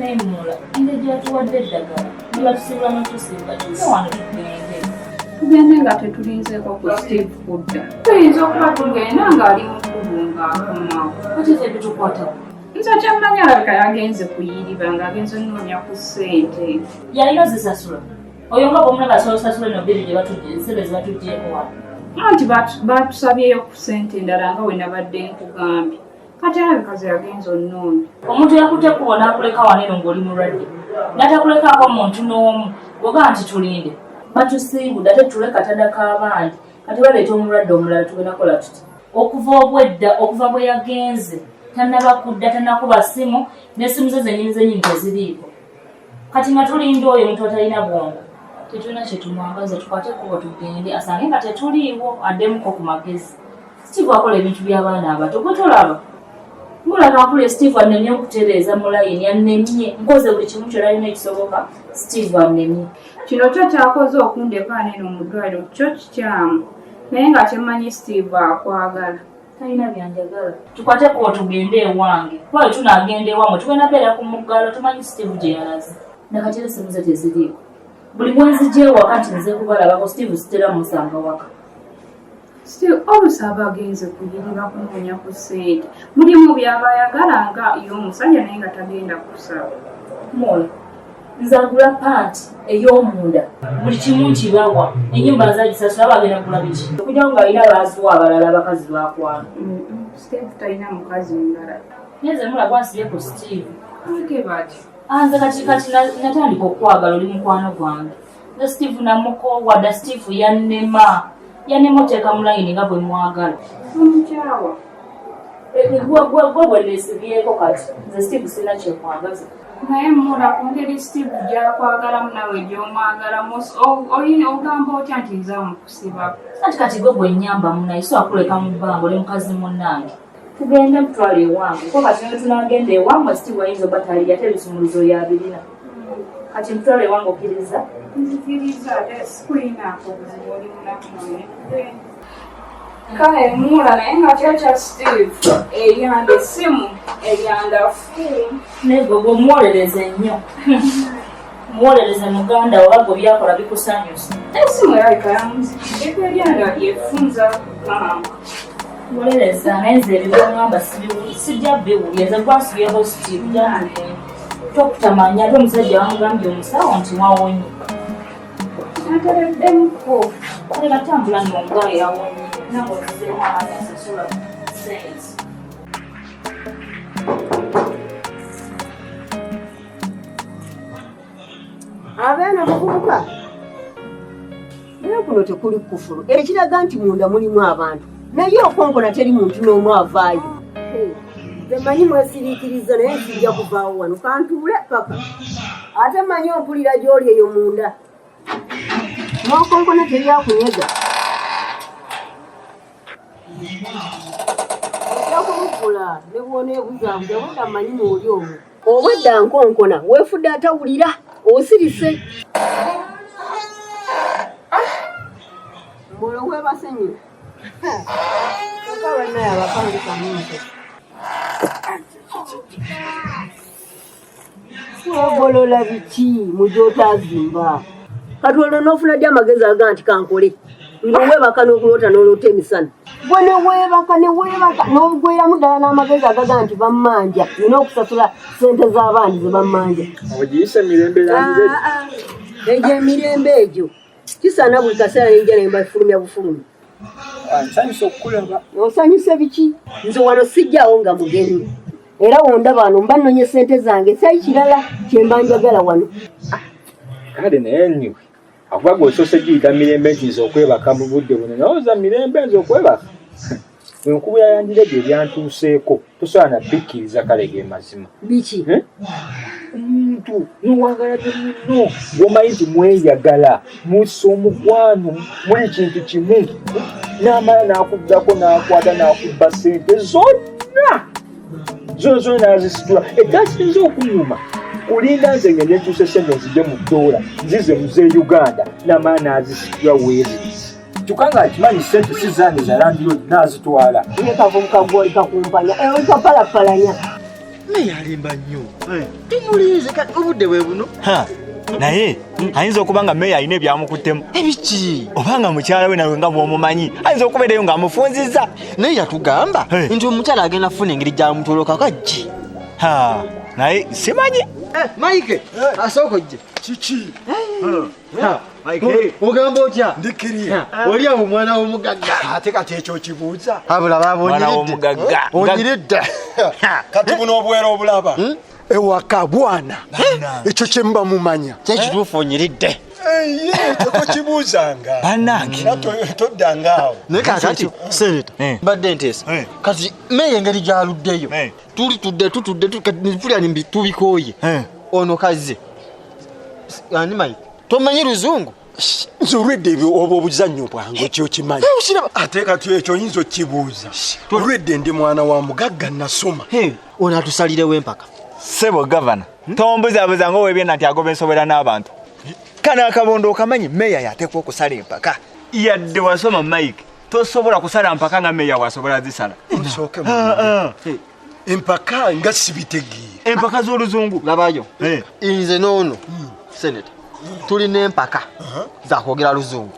Nemula, ingejja tuwadde eddagala. Niba tusibula n'otusiba, tuze wano tugende. Tugende nga tetulinzeeko ku Steve kudda. Tuyinza okuba tugenda ng'ali mu kkubo ng'akomawo. Ate ffe bitukwatako. Nze kyammanyi alabika yagenze kuyiriba ng'agenze onnoonya ku ssente. Yalina ozisasula. Oyo nga bw'omulaba asobola osasula eno bbiri gye batujje, ensebe ze batuggyeko wano. Anti batusabyeyo ku ssente endala nga we nabadde nkugambye. Kati alabika ze yagenze onnoonya. Omuntu yakutte kubo n'akuleka wano eno ng'oli mulwadde. N'atakulekaako muntu n'omu, bw'ogaa nti tulinde. Batusiibudde ate tuleka tadaka abandi. Kati baleeta omulwadde omulala tugenda kola tuti. Okuva obwedda, okuva bwe yagenze, tannaba kudda, tannakuba ssimu, n'essimu ze zennyini teziriiko. Kati nga tulinda oyo omuntu atalina bwongo. Tetulina kye tumwangaza tukwate kubo tugende, asange nga tetuliiwo addemuko ku magezi. Steve akola ebintu by'abaana abato, gwe tolaba. Mulaba akule Steve annemye okutereeza mu layini, annemye. Nkoze buli kimu kyonna alina ekisoboka, Steve annemye. Kino kyo kyakoze okundeka neno mu ddwaliro kyo kikyamu. Naye nga kyemmanyi Steve akwagala. Talina byanjagala. Tukwate kubo tugende ewange. Kuba tunaagenda ewammwe tugenda beera ku muggalo tumanyi Steve gye yalaze. Nakati era essimu ze teziriiko. Buli mwezi gy'ewaka nti nze kubalabako Steve sitera musanga waka. Steve olusaba agenze kuyiriba kunoonya ku ssente. Mulimu by'aba ayagala nga y'omusajja naye nga tagenda kusaba. Moyo. Nze agula paati ey'omunda. Buli kimu kibawa. Ennyumba zagisasula bagenda kugula biki. Okujja nga alina baasuwa abalala abakazi baakwana. Steve talina mukazi mulala. Nze mulaba nsibye ku Steve. Ate bati. Nze kati natandika okwagala oli mukwano gwange. Nze Steve namukoowadda Steve yannema. Yannema oteeka mu layini nga bwe mwagala. Omukyawa. Gwe bwe neesibyeko kati. Nze Steve sirina kyekwagaza. Naye mula ku ngeri Steve gy'akwagalamu nawe gy'omwagalamu ogamba otya nti nze amukusiba. Kati gwe bwe nnyambamu naye so akuleka mu bbanga oli mukazi munnange. Tugende mutwale ewange kuba kati nga tunagenda ewammwe Steve ayinza oba taliyo ate ebisumuluzo yabirina. Kati mutwale ewange okkiriza? Nzikiriza ate sikulinaako obuzibu oli munaku naye. Kale mula naye nga kyo kya Steve eryanda essimu eryanda ffumu. Naye gwe omuwolereze nnyo. Muwolereze muganda oba gwe byakola bikusanyusa. Essimu erabika yamuzikireko eryanda lyefunza kukanga. Muwolereza naye nze ebibyongamba sijja biwulya nze gwasubyeho Steve gyamulye. Tokutamanya ate omusajja wamugambye omusawo nti wawonye. Natereddemuko. Kale batambula nonga yawonye. Nange otuze mwana asasula sense. Abaana bavubuka. Naye kuno tekuli kufulu. Ekiraga nti munda mulimu abantu. Naye okonkona teri muntu n'omu avaayo. Nze manyi mwesiriikiriza naye sijja kuvaawo wano kantuule paka. Ate manyi ompulira gy'oli eyo munda. N'okonkona teri akunyega. Ojja kumukula ne bw'oneebuzaabuza budda manyi mwoli omwo. Obwedda nkonkona weefudde atawulira osirise. Mbolo weebase nnyina. Oka bannaye abapangisa muntu. Webolola biki mu gy'otaazimba. Kati olwo n'ofuna ddi amagezi aga nti kankole. Ng'oweebaka n'okulota n'olota emisana. Gwe ne weebaka n'ogweramu ddala n'amagezi agaga nti bammanja. Nina okusasula ssente z'abaana ze bammanja. Ogiyise mirembe yanjye. Egyo emirembe egyo. Kisaana buli kaseera n'enjala ne mbafulumya bufulumya. Nsanyusa okukulaba. Osanyuse biki? Nze wano sijjaawo nga mugenyi. Era wondaba wano mba nnonye ssente zange sayi kirala kye mba njagala wano. Kale naye nniwe akuba gweosoose giyita mirembe nti nze okwebaka mu budde buno nawooza mirembe nze okwebaka. Enkubu yayandiredde ebyantuuseeko tosobola nabikkiriza kale ge mazima. Biki? Omuntu n'owagala munno ng'omanyi nti mweyagala mussa omukwano muli kintu kimu n'amala n'akuddako n'akwata n'akubba ssente zonna zonna n'azisitula. Ekyakirinza okunyuma kulinda nze ngende ntuuse sente nzije mu ddoola nzize muze Uganda n'amala n'azisitula weezirizi. Kyokka nga akimanyi ssente si zange za landiroodi n'azitwala. Naye kavubuka gw'oli kakumpanya oli kapalapalanya. meya alimba nnyo timulize obudde bwe buno naye ayinza okuba nga meya alina ebyamukuttemu ebiki obanga mukyala we nawe nga bw'omumanyi ayinza okubeerayo ng'amufunziza naye yatugamba nti omukyala agenda kufuna engeri gy'amutoloka kajje naye simanyi Mike asooka ojje kiki ogamba otya ndikiriya oli awo omwana w'omugagga ate kati ekyo kibuuza abulaba mwana w'omugagga onyiridde kati buno obwera obulaba ewaka bwana ekyo kye muba mumanya kyekituufu onyiridde kyeko kibuuzanga bannange toddangaawo naye kakati seneta mbadde nteesa kati meya engeri gy'aluddeyo tuli tutudde tulya nimbi tubikooye ono kazze ani Mike tomanyi luzungu nze olwedde ebyo oba obuzannyo bwange kyo kimanyi ate kati ekyo oyinza okkibuuza olwedde ndi mwana wa mugagga nasoma ono atusalirewo empaka sebo gavana tombuzaabuza ng'owebyenna nti agoba ensobera n'abantu kana akabondo okamanyi meya yateekwa okusala empaka yadde wasoma Mike tosobola kusala mpaka nga meya wasobola zisala osooke empaka nga sibitegeere empaka z'oluzungu labayo nze noono seneta tulina empaka zakwogera luzungu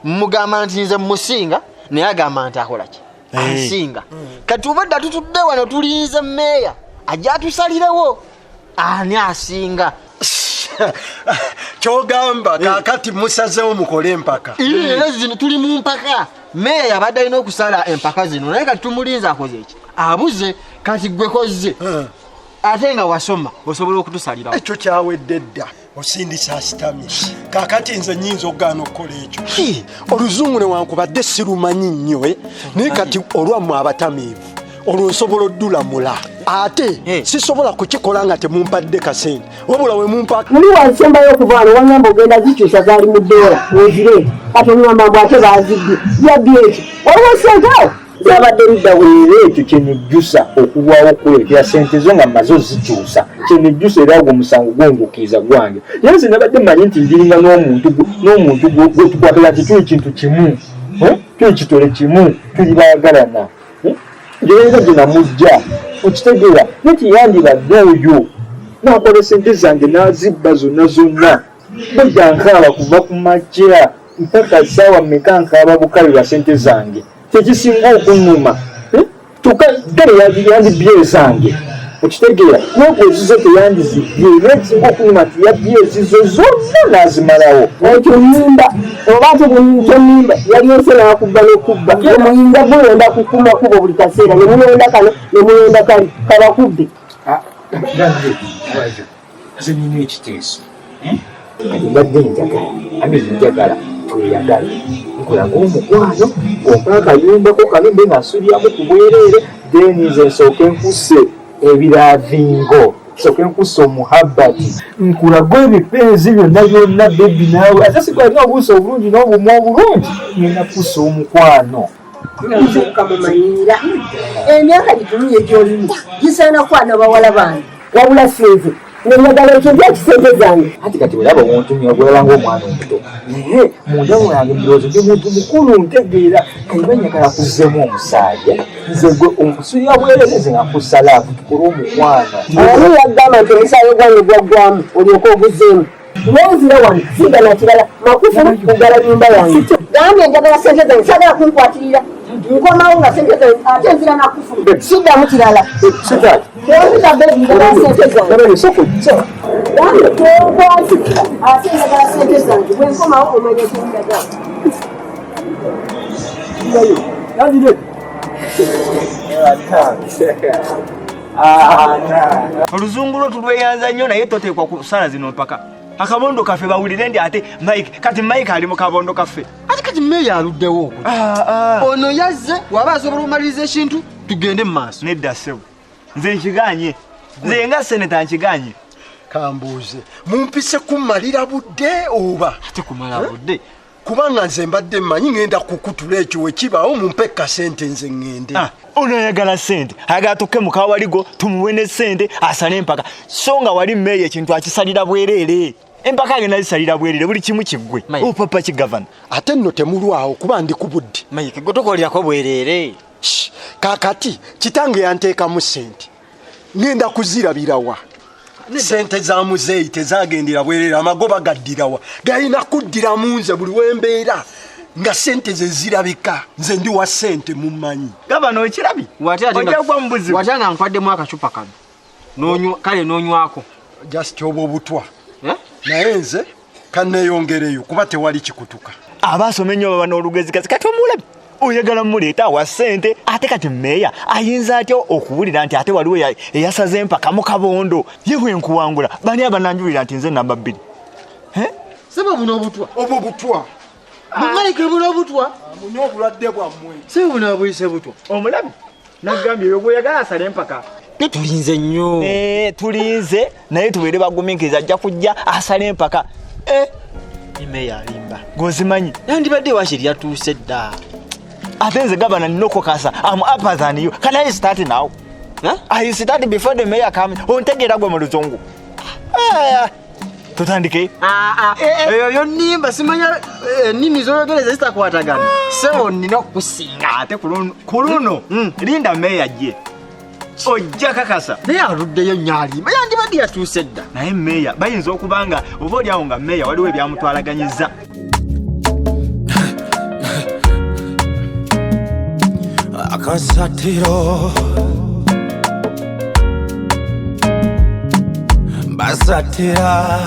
mugamba nti nze musinga naye agamba nti akolaki ansinga kati obadde tutudde wano tulinze meya ajja atusalirewo ani asinga kyogamba kakati musazewo mukole empaka era zino tuli mu mpaka meya yabadde alina okusala empaka zino naye kati tumulinze akoze eki abuze kati gwe kozze ate nga wasoma osobola okutusalirawo ekyo kyawedde dda osindisa asitamye kakati nze nnyinza okugaana okukola ekyo oluzungu newankubadde sirumanyi nnyo naye kati olwammwe abatamiivu olwo nsobola oddulamula ate sisobola kukikola nga temumpadde kasente wabula we mumpaka muli wansembayo okuva wano wangamba ogenda zikyusa zaali mu ddoola wezireeta kati ongamba mbw ate bazibbye yabbye ekyo waliwo sente awo zabadde luddaweera ekyo kyenejjusa okuwaawo okuleetera sente zo nga mmaze ozikyusa kyenejjusa era gwe omusango gwongukiiza gwange naye nze nabadde mmanyi nti njiringa n'omuntu gwe tukwatala nti tuli kintu kimu tuli kitole kimu tuli baagalana ngerenza gye namujja okitegeera neti yandibadde oyo n'akola sente zange n'azibba zonna bajja nkaaba kuva ku makya mpaka ssaawa mmeka nkaaba bukabi bwa sente zange tekisinga okunnuma kale yandibye ezange okitegeera n'okwezizo teyandizibye nekisinga okunnuma nti yabye ezizo zonna n'azimalawo ekyo nyimba oba ate tonimba yali ense nakubba n'okubba omuyinza guyonda kukuma kuba buli kaseera nemulonda kano nemulonda kali kabakubbe nze nina ekiteeso kati mbadde njagala tweyagala nkolaga omukwano ompa akayumbako kalumbe ng'asulyamu ku bwereere then nze nsooke nkuse ebiravingo nsooke nkuse omuhabbati nkulaga ebipenzi byonna bebi naawe ate sikwalina obuusa obulungi n'obumu obulungi ngenda kusa omukwano nze nkamumanyira emyaka gitumiye gyolimu gisaana kwana bawala bange wabula sinze nenjagala ekyo byakisente zange ati kati olaba wontumya ogulaba ng'omwana omuto naye mundamu yange ndowooza ndi muntu mukulu ntegeera kaiba njagala kuzzemu omusaaja nze gwe onkusulira bwereere nze nga nkusalaavu tukole omukwano ani yaggamba nti omusaayi gwange gwaggwamu olyoka oguzzeemu nonzira wano sigana kirala makufu kugala nyumba yange gambye njagala sente zange sagala kunkwatirira nkomawo nga sente zange ate nzira nakufu siddamu kirala tonzira bebi njagala sente zange gambye tonkwatikira ate njagala sente zange bwenkomawo omanya kyendagala oluzungu lwo tulweyanza nnyo naye toteekwa kusala zino mpaka akabondo kaffe bawulire ndi ate Mike kati Mike ali mu kabondo kaffe ate kati meya aluddewo ono yazze waba asobola omaliriza ekintu tugende mu maaso nedda ssebo nze nkiganye nze nga seneta nkiganye kambuuze mumpise kummalira budde oba ate kumala budde kubanga nze mbadde mmanyi ngenda kukutula ekyo wekibaawo mumpe kasente nze ŋŋende ono ayagala sente ayagala tukke muka waligo tumuwe ne sente asale empaka so nga wali meeya ekintu akisalira bwereere empaka agenda zisalira bwereere buli kimu kiggwe opapa kigavana ate nno temulwawo kuba ndi ku budde Mike gwe tokolirako bwereere kakati kitange yanteekamu sente ngenda kuzirabirawa sente za muzeeyi tezagendera bwerera amagoba gaddirawa galina kuddira munze buli wembeera nga sente ze zirabika nze ndi wa sente mumanyi gavana okirabi ojagwa mubuzibu watanga nkwaddemu akacupa kano kale noonywako just oba obutwa naye nze kanneeyongereyo kuba tewali kikutuka abaasoma ennyo baba n'olugezi kati omulabi oyagala muleeta wa ssente ate kati mmeeya ayinza atya okuwulira nti ate waliwo eyasaze empaka mu kabondo ye bwe nkuwangula bani abananjulira nti nze namba 2 seba buno obutwa obwo butwa mumaike buno obutwa munye obulwadde bwammwe seba buno abuyise butwa omulabi nagambye eyo gweyagala asala empaka tulinze nnyo tulinze naye tubeere bagumiikiriza ajja kujja asala empaka mmeeya alimba gwozimanyi nandibadde washeri yatuuse dda ate nze gavana nina okukasa am upper than you. Can I start now? I start before the mayor comes. Ontegeera gwe mu luzungu. Tutandike? Eyo nnimba simanya ennimi z'oyogereza zitakwatagana. Sebo nina okusinga ate ku luno linda mayor gye. Ojja kakasa. Naye aluddeyo nnyaalimba yandibadde yatuuse dda. Naye mayor bayinza okuba nga oba oliawo nga mayor waliwo ebyamutwalaganyiza. Akasatiro basatira